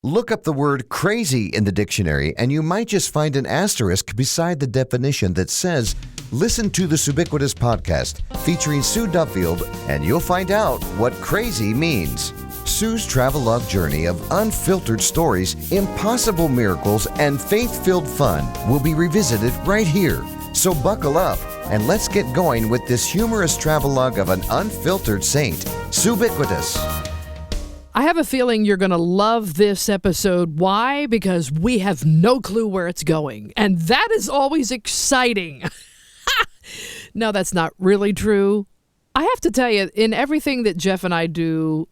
Look up the word crazy in the dictionary, and you might just find an asterisk beside the definition that says, listen to the Subiquitous podcast featuring Sue Duffield, and you'll find out what crazy means. Sue's travelogue journey of unfiltered stories, impossible miracles, and faith-filled fun will be revisited right here. So buckle up, and let's get going with this humorous travelogue of an unfiltered saint, Subiquitous. I have a feeling you're going to love this episode. Why? Because we have no clue where it's going. And that is always exciting. No, that's not really true. I have to tell you, in everything that Jeff and I do,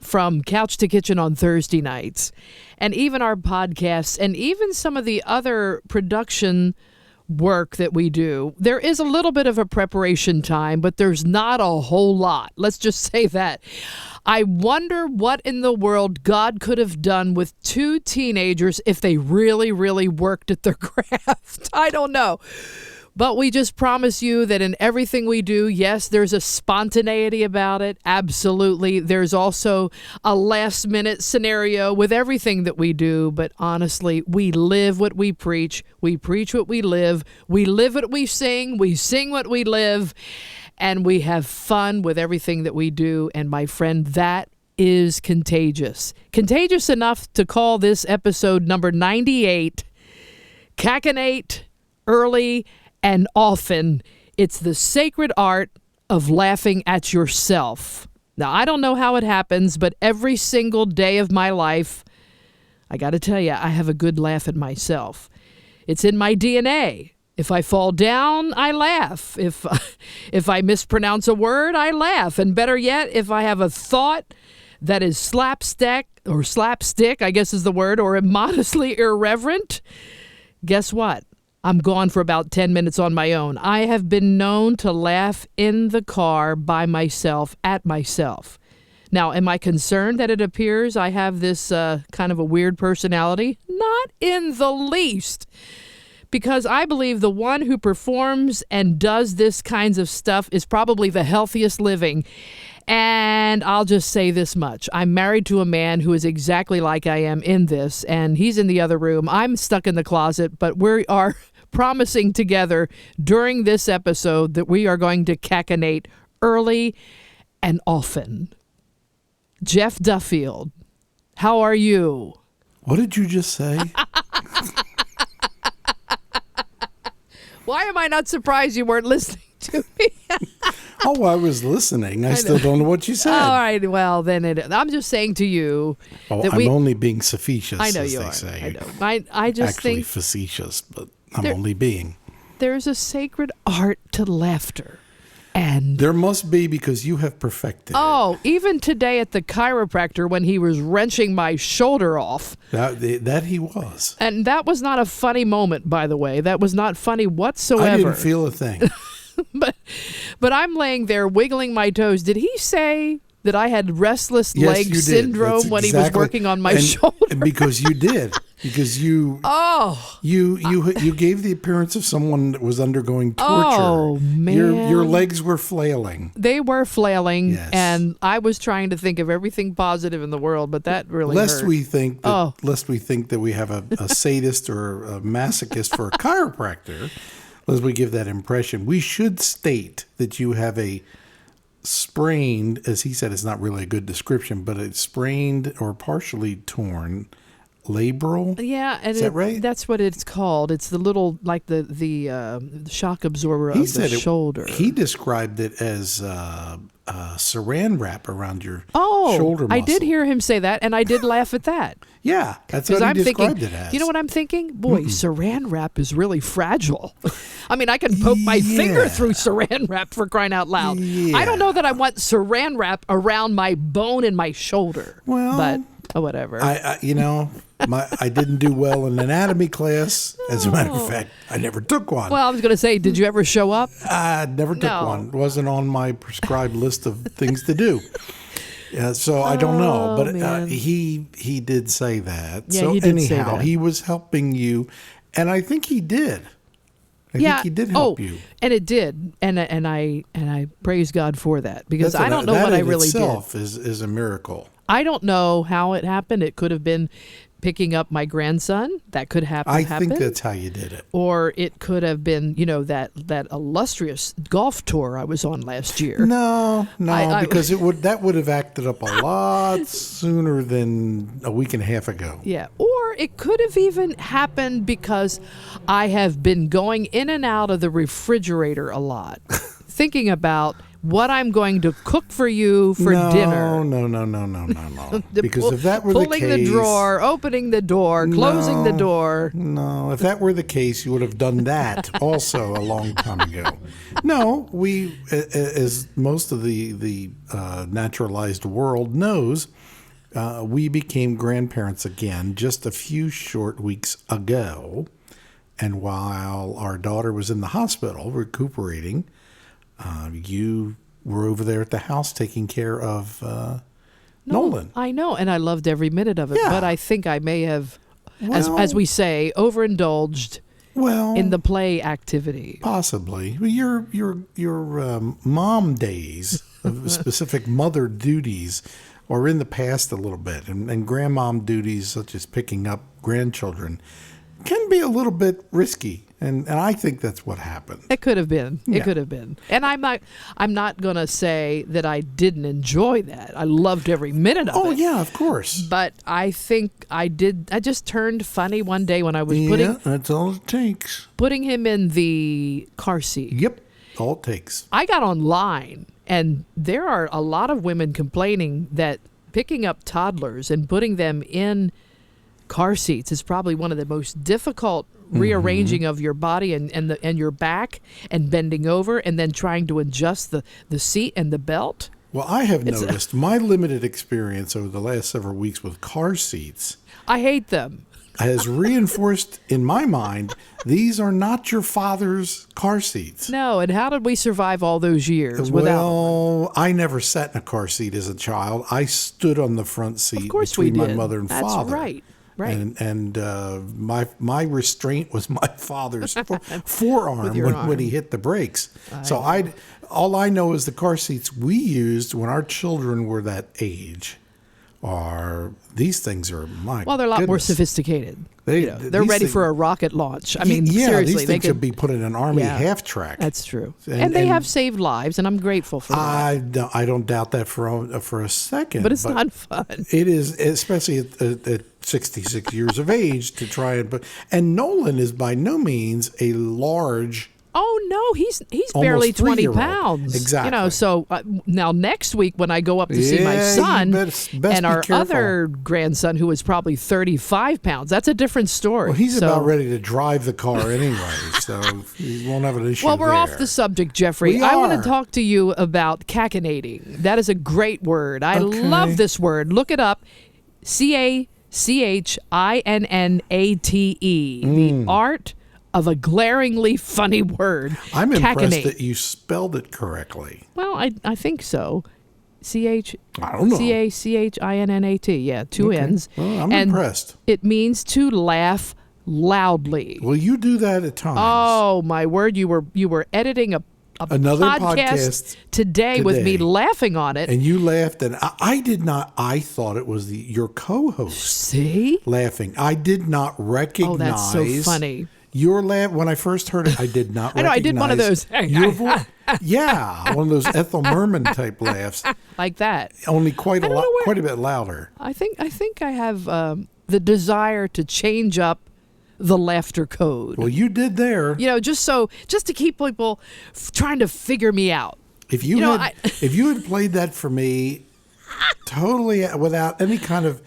from Couch to Kitchen on Thursday nights, and even our podcasts, and even some of the other production work that we do, there is a little bit of a preparation time, but there's not a whole lot. Let's just say that. I wonder what in the world God could have done with two teenagers if they really, really worked at their craft. I don't know. But we just promise you that in everything we do, yes, there's a spontaneity about it. Absolutely. There's also a last minute scenario with everything that we do. But honestly, we live what we preach. We preach what we live what we sing what we live. And we have fun with everything that we do. And my friend, that is contagious. Contagious enough to call this episode number 98, Cachinnate, Early and Often. It's the sacred art of laughing at yourself. Now, I don't know how it happens, but every single day of my life, I got to tell you, I have a good laugh at myself. It's in my DNA. If I fall down, I laugh. If I mispronounce a word, I laugh. And better yet, if I have a thought that is slapstick, I guess is the word, or immodestly irreverent, guess what? I'm gone for about 10 minutes on my own. I have been known to laugh in the car by myself, at myself. Now, am I concerned that it appears I have this kind of a weird personality? Not in the least. Because I believe the one who performs and does this kinds of stuff is probably the healthiest living. And I'll just say this much. I'm married to a man who is exactly like I am in this, and he's in the other room. I'm stuck in the closet, but we are promising together during this episode that we are going to cachinnate early and often. Jeff Duffield, how are you? What did you just say? Why am I not surprised you weren't listening to me? Oh, I was listening. I still don't know what you said. All right. Well, then I'm just saying to you. Oh, that I'm only being facetious, I know as you they are. say. I know. I just Actually think facetious, but I'm only being. There's a sacred art to laughter. And there must be, because you have perfected it. Even today at the chiropractor when he was wrenching my shoulder off. That he was. And that was not a funny moment, by the way. That was not funny whatsoever. I didn't feel a thing. But I'm laying there wiggling my toes. Did he say that I had restless leg syndrome when he was working on my shoulder? Because you did. Because you you gave the appearance of someone that was undergoing torture. Oh, man. Your legs were flailing. They were flailing, yes. And I was trying to think of everything positive in the world, but that really hurt. Lest we think that we have a sadist or a masochist for a chiropractor, lest we give that impression, we should state that you have a sprained, as he said, it's not really a good description, but it's sprained or partially torn labral. Yeah, and is that right? That's what it's called. It's the little, like the shock absorber of the shoulder. He described it as saran wrap around your Oh, shoulder muscle. I did hear him say that, and I did laugh at that. Yeah, that's what he described it as. You know what I'm thinking? Boy, saran wrap is really fragile. I mean, I can poke my finger through saran wrap, for crying out loud. Yeah. I don't know that I want saran wrap around my bone in my shoulder. Well, but whatever. I didn't do well in anatomy class. As a matter of fact, I never took one. Well, I was going to say, did you ever show up? I never took one. It wasn't on my prescribed list of things to do. Yeah, so I don't know, but he did say that. Yeah, so he did anyhow, say that. he was helping you, and I think he did. I think he did help you. And it did, and I praise God for that, because I don't know what I really did. That in itself is a miracle. I don't know how it happened. It could have been picking up my grandson. That could happen. I think that's how you did it. Or it could have been, that illustrious golf tour I was on last year. No, because that would have acted up a lot sooner than a week and a half ago. Yeah. Or it could have even happened because I have been going in and out of the refrigerator a lot, thinking about what I'm going to cook for you for dinner. No. Because if that were the case... Pulling the drawer, opening the door, closing the door. No, if that were the case, you would have done that also a long time ago. No, we, as most of the naturalized world knows, we became grandparents again just a few short weeks ago. And while our daughter was in the hospital recuperating... you were over there at the house taking care of Nolan. I know, and I loved every minute of it. Yeah. But I think I may have, as we say, overindulged in the play activity. Possibly. Your mom days, of specific mother duties, are in the past a little bit, and grandmom duties such as picking up grandchildren can be a little bit risky. And I think that's what happened. It could have been. Yeah. It could have been. And I'm not going to say that I didn't enjoy that. I loved every minute of it. Oh, yeah, of course. But I think I did. I just turned funny one day when I was that's all it takes. putting him in the car seat. Yep, all it takes. I got online, and there are a lot of women complaining that picking up toddlers and putting them in car seats is probably one of the most difficult rearranging of your body and your back and bending over and then trying to adjust the seat and the belt. Well, I have noticed my limited experience over the last several weeks with car seats I hate them. has reinforced in my mind these are not your father's car seats. No, and how did we survive all those years without? Well, I never sat in a car seat as a child. I stood on the front seat between my mother and father. That's right. Right. And my restraint was my father's forearm when he hit the brakes. All I know is the car seats we used when our children were that age these things are Well, they're a lot more sophisticated. They're ready for a rocket launch. I mean, seriously, these things should be put in an Army half track. That's true, and they have saved lives, and I'm grateful for that. I don't doubt that for a second. But it's not fun. It is, especially at 66 years of age, to try and Nolan is by no means a large. Oh no, he's barely 20 pounds. Exactly. So now next week when I go up to see my son and our other grandson, who is probably 35 pounds, that's a different story. Well, he's about ready to drive the car anyway, so he won't have an issue. Well, we're off the subject, Jeffrey. I want to talk to you about cachinnate. That is a great word. I love this word. Look it up. Cachinnate. The art of a glaringly funny word. I'm impressed that you spelled it correctly. Well, I think so. I don't know. Cachinnate. Yeah, two N's. Well, I'm impressed. It means to laugh loudly. Well, you do that at times. Oh, my word. You were editing another podcast today with me laughing on it. And you laughed, and I did not. I thought it was your co-host. See? Laughing. I did not recognize. Oh, that's so funny. Your laugh, when I first heard it, I did not recognize. I know, I did one of those. Your voice. Yeah, one of those Ethel Merman type laughs. Like that. Only quite a bit louder. I think I have the desire to change up the laughter code. Well, you did there. Just to keep people trying to figure me out. If you had played that for me totally without any kind of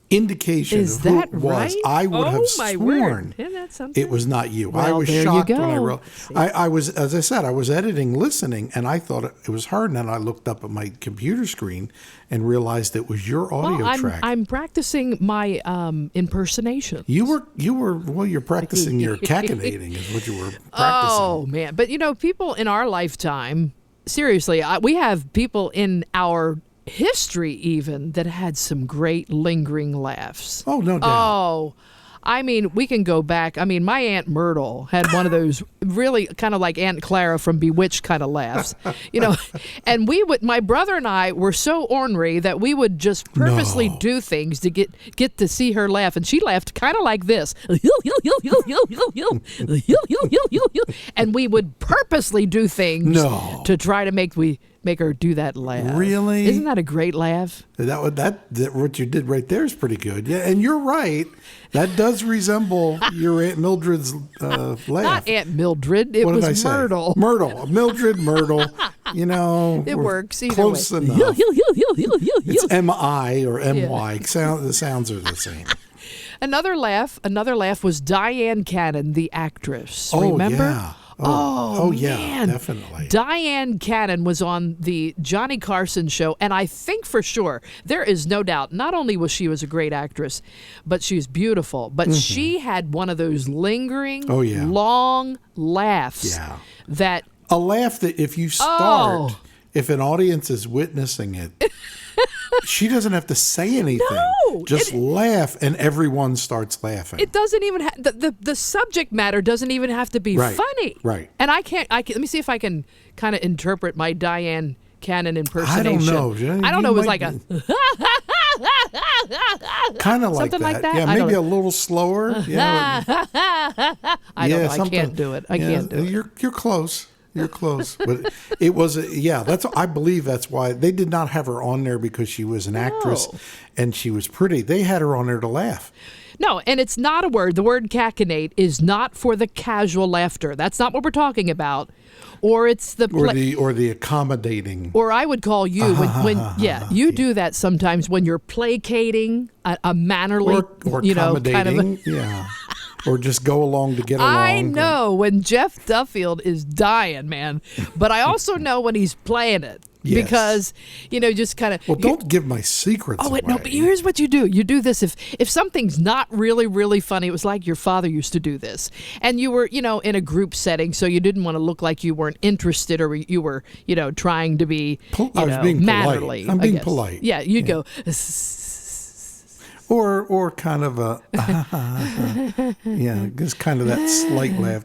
indication of who it was, I would have sworn it was not you. Well, I was shocked when I wrote. I was, as I said, I was editing, listening, and I thought it was hard. And then I looked up at my computer screen and realized it was your audio track. I'm practicing my impersonation. You're practicing your cachinating is what you were practicing. Oh man, but people in our lifetime, seriously, we have people in our history even that had some great lingering laughs. Oh, no doubt. Oh, I mean, we can go back. I mean, my Aunt Myrtle had one of those really kind of like Aunt Clara from Bewitched kind of laughs, and my brother and I were so ornery that we would just purposely do things to get to see her laugh. And she laughed kind of like this. And we would purposely do things to try to make her do that laugh. Really? Isn't that a great laugh? That what you did right there is pretty good. Yeah, and you're right. That does resemble your Aunt Mildred's laugh. Not Aunt Mildred. It was Myrtle. Mildred, Myrtle. It works either close way. enough. It's M-I or M-Y. The sounds are the same. Another laugh was Diane Cannon, the actress. Remember? Yeah. Yeah, man. Definitely. Diane Cannon was on the Johnny Carson show, and I think for sure, there is no doubt, not only was she a great actress, but she's beautiful, but she had one of those lingering, long laughs that... A laugh that if you start, if an audience is witnessing it, she doesn't have to say anything. No, just laugh, and everyone starts laughing. It doesn't even have the subject matter doesn't even have to be funny. Right. And I can let me see if I can kind of interpret my Diane Cannon impersonation. I don't know. I don't know. It was like a kind of like something that. like that. Yeah, maybe a little slower. Yeah. I don't know. I can't do it. I can't do it. You're close. You're close, but it was I believe that's why they did not have her on there because she was an actress and she was pretty. They had her on there to laugh. No, and it's not a word. The word cachinnate is not for the casual laughter. That's not what we're talking about. Or it's the or the accommodating. Or I would call you when you do that sometimes when you're placating a mannerly or accommodating. Kind of or just go along to get along. I know when Jeff Duffield is dying, man, but I also know when he's playing it. Yes. Because, just kind of... Well, don't give my secrets away. No, but here's what you do. You do this if something's not really, really funny. It was like your father used to do this. And you were, in a group setting, so you didn't want to look like you weren't interested or you were, trying to be, I was being mannerly. Polite. I'm being polite. Yeah, you'd go... Or kind of a, just kind of that slight laugh,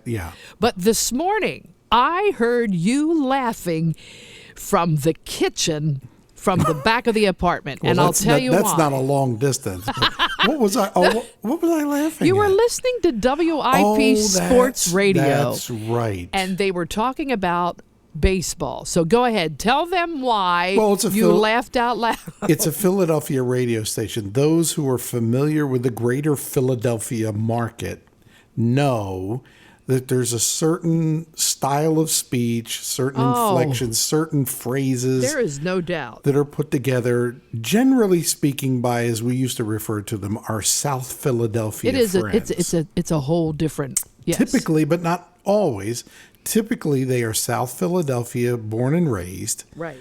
But this morning, I heard you laughing from the kitchen, from the back of the apartment, and I'll tell you why. That's not a long distance. What was I? What was I laughing? You were listening to WIP Sports Radio. That's right. And they were talking about baseball. So go ahead. Tell them why you laughed out loud. It's a Philadelphia radio station. Those who are familiar with the greater Philadelphia market know that there's a certain style of speech, certain inflections, certain phrases. There is no doubt. That are put together, generally speaking, by, as we used to refer to them, our South Philadelphia friends. It's a whole different, yes. Typically, but not always. Typically, they are South Philadelphia, born and raised. Right.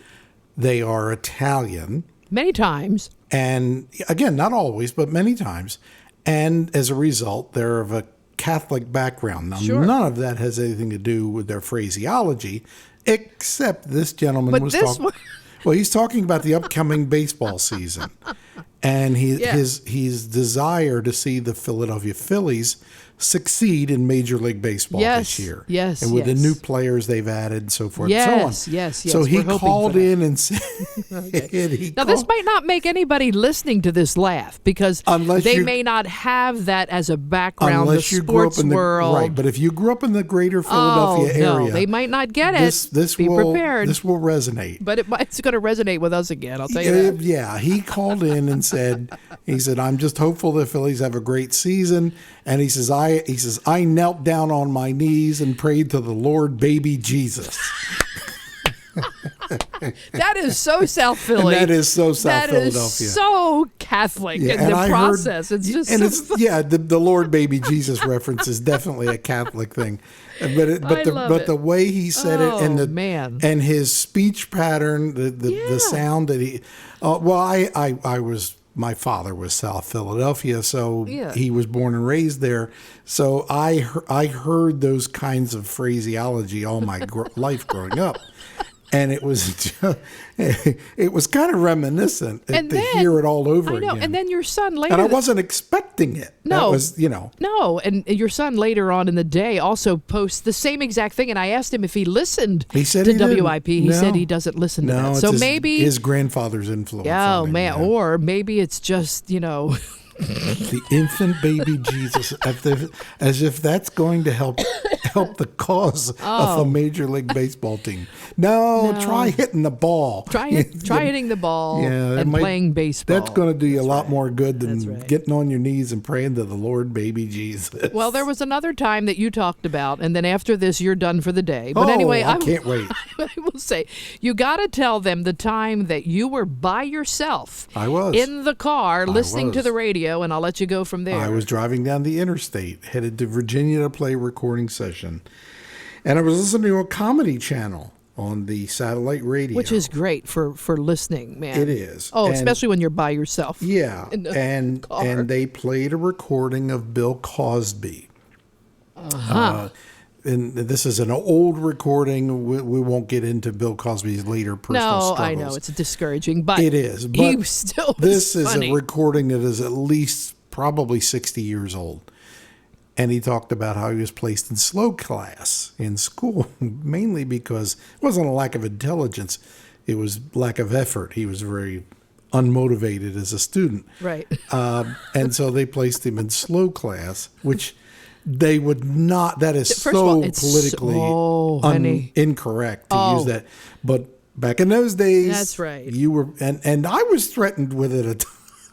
They are Italian. Many times. And again, not always, but many times. And as a result, they're of a Catholic background. Now, none of that has anything to do with their phraseology, except this gentleman was talking. Well, he's talking about the upcoming baseball season. And his desire to see the Philadelphia Phillies succeed in Major League Baseball this year. Yes, and with the new players they've added and so forth and so on. Yes. So he called in and said... Now, this might not make anybody listening to this laugh because they may not have that as a background, the sports world. Right, but if you grew up in the greater Philadelphia area... they might not get it. Be prepared. This will resonate. But it's going to resonate with us again, I'll tell you that. Yeah, he called in and said, I'm just hopeful the Phillies have a great season. And he says, I knelt down on my knees and prayed to the Lord baby Jesus. That is so South Philly. And that is so South Philadelphia. That is so Catholic in the process. The Lord baby Jesus reference is definitely a Catholic thing. But the way he said it and his speech pattern, the sound that he my father was South Philadelphia, so he was born and raised there. So I heard those kinds of phraseology all my life growing up. And it was kind of reminiscent to hear it all over again. And then your son later. And I wasn't expecting it. No. That was, No, and your son later on in the day also posts the same exact thing. And I asked him if he listened He said to he didn't. WIP. He No. said he doesn't listen to No, that. it's So maybe his grandfather's influence. Oh on him, man, yeah. or maybe it's just The infant baby Jesus, as if that's going to help the cause of a Major League Baseball team. No, try hitting the ball. Try hitting the ball and might- playing baseball. That's going to do you a lot more good That's than right. getting on your knees and praying to the Lord, baby Jesus. Well, there was another time that you talked about, and then after this, you're done for the day. But anyway, I can't wait. I will say, you got to tell them the time that you were by yourself. I was. in the car listening to was. the radio, and I'll let you go from there. I was driving down the interstate, headed to Virginia to play a recording session. And I was listening to a comedy channel on the satellite radio. Which is great for listening, man. It is. Oh, And- especially when you're by yourself. Yeah. in the And car. and they played a recording of Bill Cosby. And this is an old recording. We won't get into Bill Cosby's later personal No, struggles. I know it's discouraging, but It is. But he still this was is funny. a recording that is at least probably 60 years old. And he talked about how he was placed in slow class in school, mainly because it wasn't a lack of intelligence. It was lack of effort. He was very unmotivated as a student. Right. And so they placed him in slow class, which they would not. That is First of all, so it's politically so funny. incorrect to use that. But back in those days, That's right. You were, and I was threatened with it a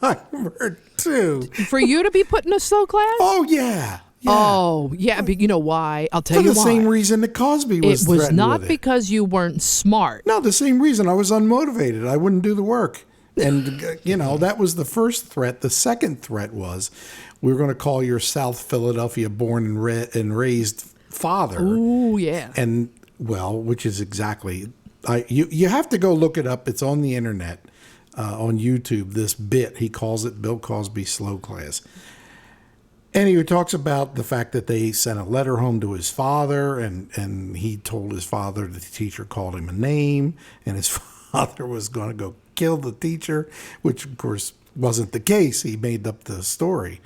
time or two. For you to be put in a slow class? Oh yeah. Yeah. Oh, yeah, but you know why? I'll tell For you the why. same reason that Cosby was It was threatened not with it. because you weren't smart. No, the same reason. I was unmotivated. I wouldn't do the work. And, that was the first threat. The second threat was, we're going to call your South Philadelphia born and raised father. Ooh, yeah. And, which is exactly, you have to go look it up. It's on the internet, on YouTube, this bit. He calls it Bill Cosby Slow Class. And he talks about the fact that they sent a letter home to his father, and he told his father that the teacher called him a name, and his father was going to go kill the teacher, which, of course, wasn't the case. He made up the story.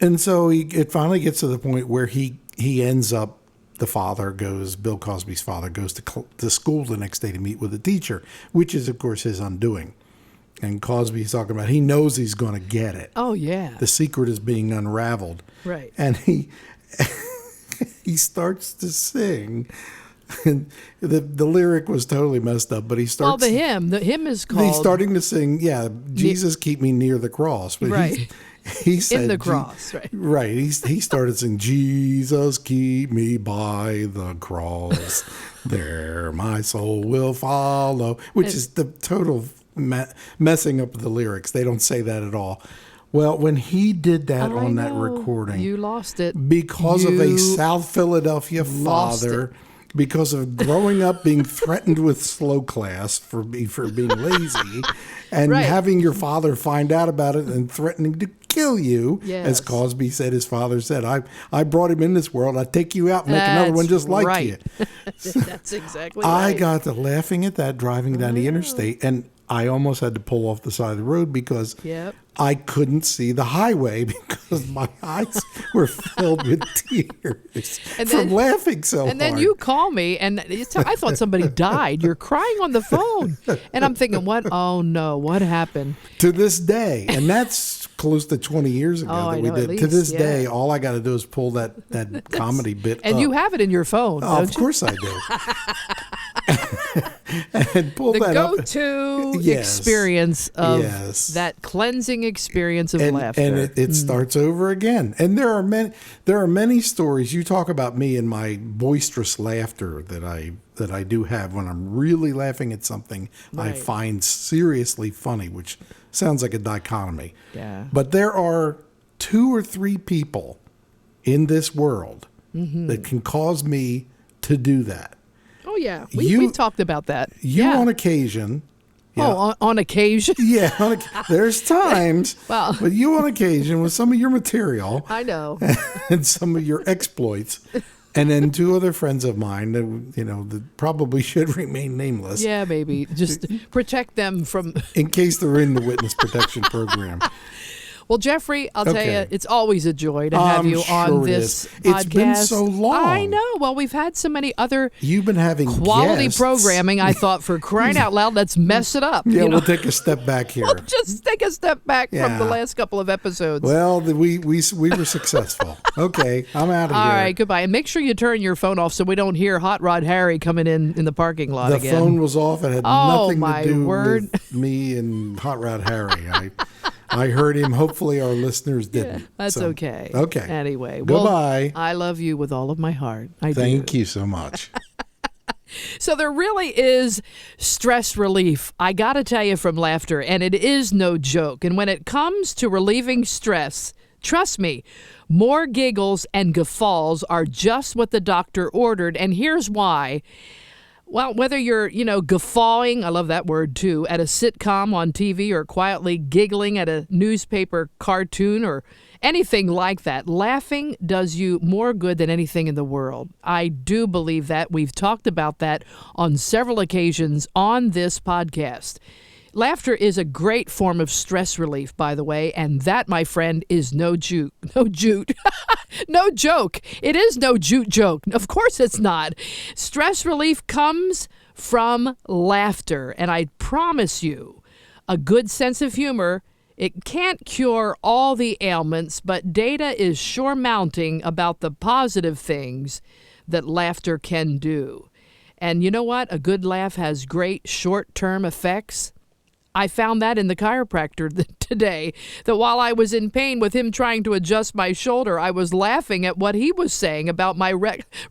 And so it finally gets to the point where he ends up, Bill Cosby's father goes to school the next day to meet with the teacher, which is, of course, his undoing. And Cosby's talking about he knows he's going to get it. Oh, yeah. The secret is being unraveled. Right. And he starts to sing. And the lyric was totally messed up, but he starts. Well, the hymn is called. He's starting to sing, Jesus keep me near the cross. But Right. He said, in the cross, right. Right. He started singing, Jesus keep me by the cross. There my soul will follow, which is the total messing up the lyrics. They don't say that at all. Well, when he did that on that recording, You lost it. because of a You South Philadelphia lost father, because of growing up being threatened with slow class for being lazy, and Right. having your father find out about it and threatening to kill you, Yes. as Cosby said, his father said, I brought him in this world, I'd take you out and make another one just like right. you. That's exactly I right. got to laughing at that driving down the interstate, and I almost had to pull off the side of the road because Yep. I couldn't see the highway because my eyes were filled with tears And from then- laughing so hard. And then you call me, and I thought somebody died. You're crying on the phone. And I'm thinking, what? Oh, no. What happened? To this day, and that's close to 20 years ago Oh, that I we know, at did. To least, this yeah. day, all I got to do is pull that comedy bit And up. you have it in your phone, Oh, don't of you? course I do. And pull The that up. go-to Yes. experience of Yes. that cleansing experience of and, laughter. and it starts over again. And there are many stories. You talk about me and my boisterous laughter that I do have when I'm really laughing at something I Right. find seriously funny, which sounds like a dichotomy. Yeah. But there are 2 or 3 people in this world Mm-hmm. that can cause me to do that. Oh, yeah. You- We've talked about that. You yeah. on occasion. Oh, on occasion. Yeah, there's times. Well. But you on occasion with some of your material I know. and some of your exploits, And then two other friends of mine, that probably should remain nameless. Yeah, maybe. Just protect them from... in case they're in the witness protection program. Well, Jeffrey, I'll tell you, it's always a joy to have you on this podcast. It's been so long. I know. Well, we've had so many other You've been having quality guests. programming. I thought, for crying out loud, let's mess it up. Yeah, we'll take a step back here. We'll just take a step back from the last couple of episodes. Well, we were successful. Okay, I'm out of here. All right, goodbye. And make sure you turn your phone off so we don't hear Hot Rod Harry coming in the parking lot again. The phone was off. It had nothing to do word. with me and Hot Rod Harry. I heard him. Hopefully our listeners didn't. Yeah, that's okay. Okay. Anyway. Goodbye. Well, I love you with all of my heart. I do. Thank you so much. So there really is stress relief, I got to tell you, from laughter, and it is no joke. And when it comes to relieving stress, trust me, more giggles and guffaws are just what the doctor ordered. And here's why. Well, whether you're, guffawing, I love that word too, at a sitcom on TV or quietly giggling at a newspaper cartoon or anything like that, laughing does you more good than anything in the world. I do believe that. We've talked about that on several occasions on this podcast. Laughter is a great form of stress relief, by the way, and that, my friend, is no joke. No joke. It is no joke. Of course it's not. Stress relief comes from laughter, and I promise you, a good sense of humor, it can't cure all the ailments, but data is sure mounting about the positive things that laughter can do. And you know what? A good laugh has great short-term effects. I found that in the chiropractor today, that while I was in pain with him trying to adjust my shoulder, I was laughing at what he was saying about my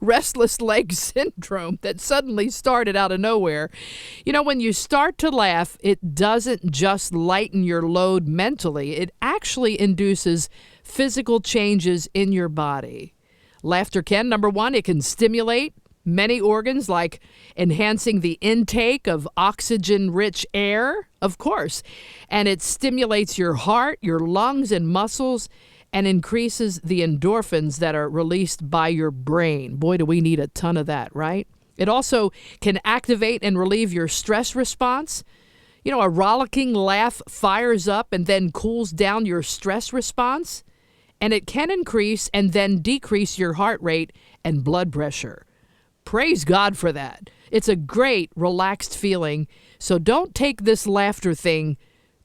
restless leg syndrome that suddenly started out of nowhere. When you start to laugh, it doesn't just lighten your load mentally. It actually induces physical changes in your body. Laughter can, number one, it can stimulate many organs, like enhancing the intake of oxygen-rich air, of course. And it stimulates your heart, your lungs, and muscles, and increases the endorphins that are released by your brain. Boy, do we need a ton of that, right? It also can activate and relieve your stress response. A rollicking laugh fires up and then cools down your stress response. And it can increase and then decrease your heart rate and blood pressure. Praise God for that. It's a great, relaxed feeling, so don't take this laughter thing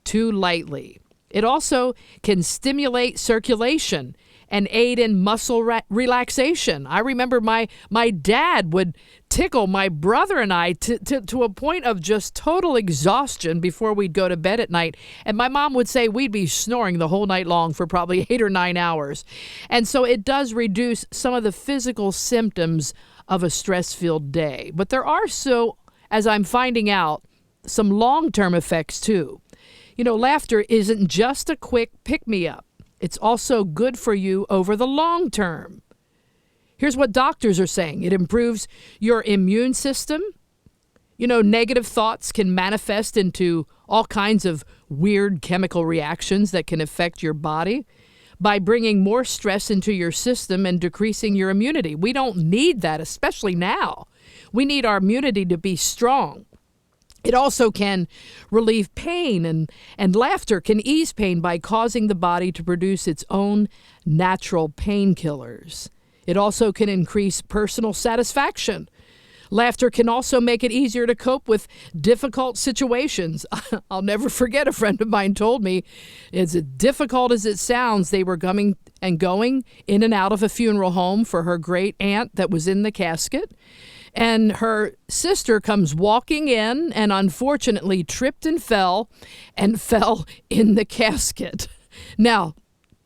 too lightly. It also can stimulate circulation and aid in muscle relaxation. I remember my dad would tickle my brother and I to a point of just total exhaustion before we'd go to bed at night. And my mom would say we'd be snoring the whole night long for probably 8 or 9 hours. And so it does reduce some of the physical symptoms of a stress-filled day. But there are, as I'm finding out, some long-term effects too. Laughter isn't just a quick pick-me-up. It's also good for you over the long term. Here's what doctors are saying. It improves your immune system. Negative thoughts can manifest into all kinds of weird chemical reactions that can affect your body by bringing more stress into your system and decreasing your immunity. We don't need that, especially now. We need our immunity to be strong. It also can relieve pain, and laughter can ease pain by causing the body to produce its own natural painkillers. It also can increase personal satisfaction. Laughter can also make it easier to cope with difficult situations. I'll never forget, a friend of mine told me, as difficult as it sounds, they were coming and going in and out of a funeral home for her great aunt that was in the casket. And her sister comes walking in and unfortunately tripped and fell in the casket. Now,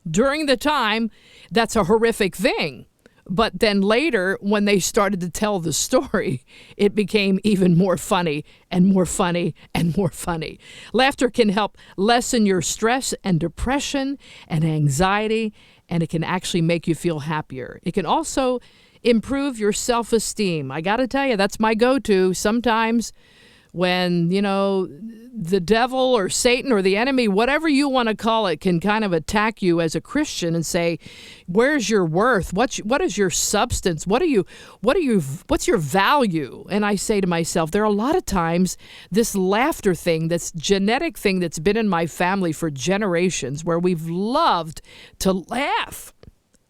during the time, that's a horrific thing. But then later, when they started to tell the story, it became even more funny and more funny and more funny. Laughter can help lessen your stress and depression and anxiety, and it can actually make you feel happier. It can also improve your self-esteem. I got to tell you, that's my go-to. Sometimes when, the devil or Satan or the enemy, whatever you want to call it, can kind of attack you as a Christian and say, where's your worth? What is your substance? What's your value? And I say to myself, there are a lot of times this laughter thing, this genetic thing that's been in my family for generations, where we've loved to laugh.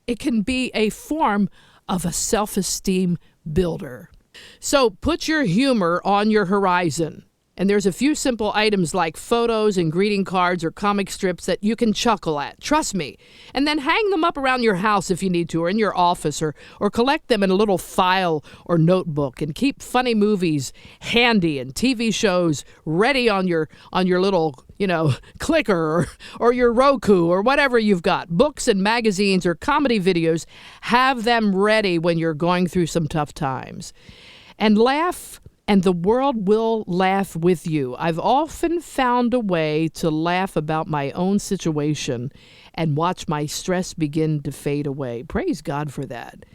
It can be a form of a self-esteem builder. So put your humor on your horizon. And there's a few simple items like photos and greeting cards or comic strips that you can chuckle at. Trust me. And then hang them up around your house if you need to, or in your office, or collect them in a little file or notebook. And keep funny movies handy and TV shows ready on your little, clicker or your Roku or whatever you've got. Books and magazines or comedy videos, have them ready when you're going through some tough times. And laugh, and the world will laugh with you. I've often found a way to laugh about my own situation and watch my stress begin to fade away. Praise God for that.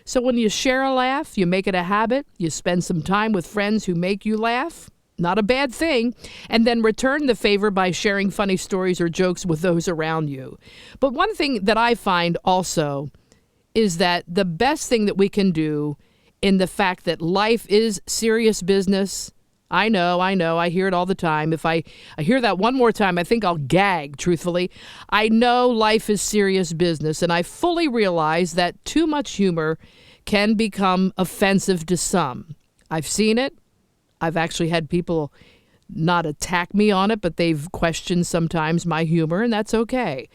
So when you share a laugh, you make it a habit, you spend some time with friends who make you laugh, not a bad thing, and then return the favor by sharing funny stories or jokes with those around you. But one thing that I find also is that the best thing that we can do in the fact that life is serious business. I know, I hear it all the time. If I hear that one more time, I think I'll gag, truthfully. I know life is serious business, and I fully realize that too much humor can become offensive to some. I've seen it. I've actually had people not attack me on it, but they've questioned sometimes my humor, and that's okay.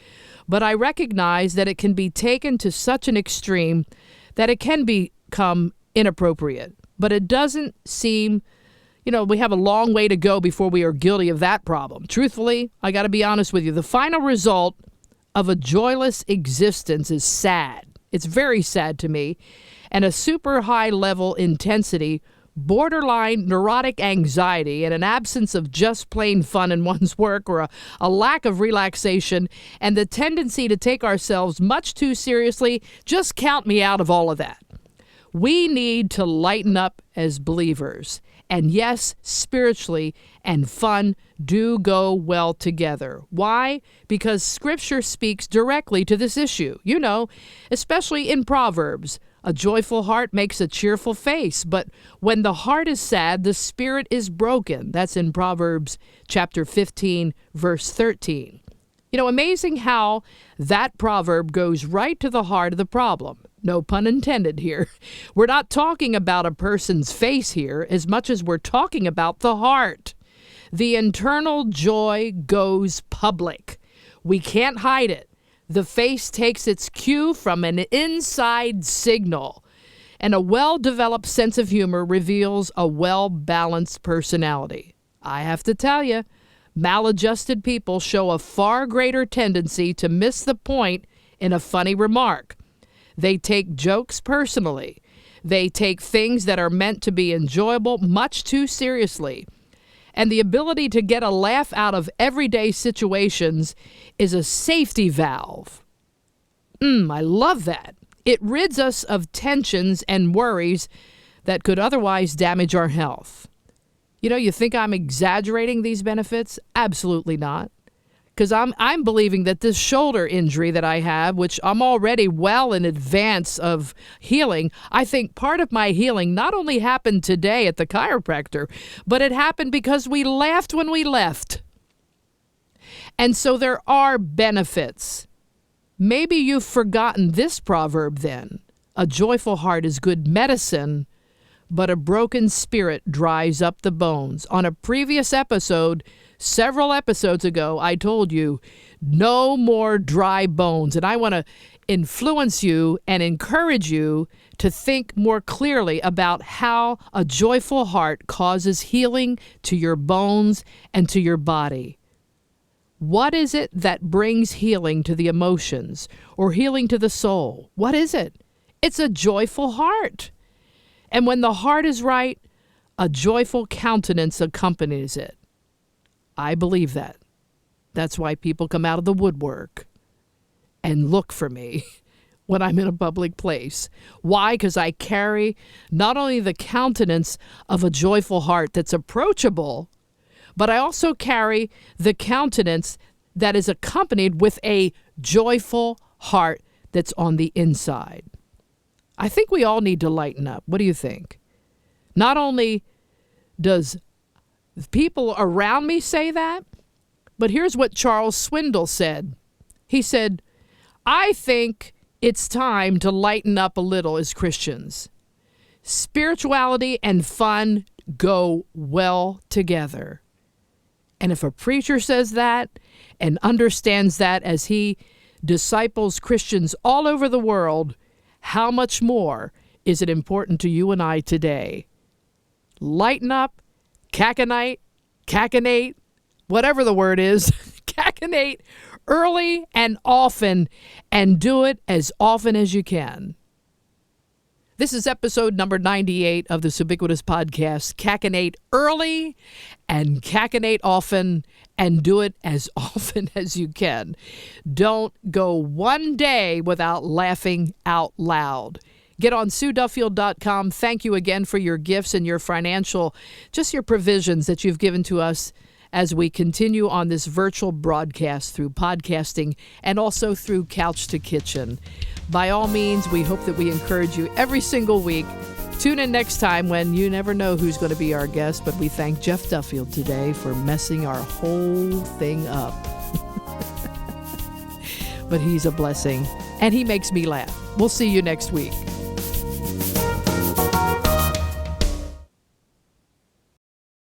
But I recognize that it can be taken to such an extreme that it can become inappropriate. But it doesn't seem, we have a long way to go before we are guilty of that problem. Truthfully, I got to be honest with you. The final result of a joyless existence is sad. It's very sad to me. And a super high level intensity, borderline neurotic anxiety, and an absence of just plain fun in one's work, or a lack of relaxation, and the tendency to take ourselves much too seriously, just count me out of all of that. We need to lighten up as believers. And yes, spiritually and fun do go well together. Why? Because Scripture speaks directly to this issue. Especially in Proverbs. A joyful heart makes a cheerful face, but when the heart is sad, the spirit is broken. That's in Proverbs chapter 15, verse 13. Amazing how that proverb goes right to the heart of the problem. No pun intended here. We're not talking about a person's face here as much as we're talking about the heart. The internal joy goes public. We can't hide it. The face takes its cue from an inside signal. And a well-developed sense of humor reveals a well-balanced personality. I have to tell you, maladjusted people show a far greater tendency to miss the point in a funny remark. They take jokes personally. They take things that are meant to be enjoyable much too seriously. And the ability to get a laugh out of everyday situations is a safety valve. I love that. It rids us of tensions and worries that could otherwise damage our health. You think I'm exaggerating these benefits? Absolutely not. Because I'm believing that this shoulder injury that I have, which I'm already well in advance of healing, I think part of my healing not only happened today at the chiropractor, but it happened because we laughed when we left. And so there are benefits. Maybe you've forgotten this proverb then. A joyful heart is good medicine, but a broken spirit dries up the bones. On a previous episode, several episodes ago, I told you, no more dry bones. And I want to influence you and encourage you to think more clearly about how a joyful heart causes healing to your bones and to your body. What is it that brings healing to the emotions or healing to the soul? What is it? It's a joyful heart. And when the heart is right, a joyful countenance accompanies it. I believe that. That's why people come out of the woodwork and look for me when I'm in a public place. Why? Because I carry not only the countenance of a joyful heart that's approachable, but I also carry the countenance that is accompanied with a joyful heart that's on the inside. I think we all need to lighten up. What do you think? Not only does people around me say that, but here's what Charles Swindoll said. He said, I think it's time to lighten up a little as Christians. Spirituality and fun go well together. And if a preacher says that and understands that as he disciples Christians all over the world, how much more is it important to you and I today? Lighten up, cachinnate, whatever the word is, cachinnate early and often, and do it as often as you can. This is episode number 98 of the Subiquitous Podcast. Cachinnate early and cachinnate often, and do it as often as you can. Don't go one day without laughing out loud. Get on SueDuffield.com. Thank you again for your gifts and your financial, just your provisions that you've given to us as we continue on this virtual broadcast through podcasting and also through Couch to Kitchen. By all means, we hope that we encourage you every single week. Tune in next time when you never know who's going to be our guest, but we thank Jeff Duffield today for messing our whole thing up. But he's a blessing, and he makes me laugh. We'll see you next week.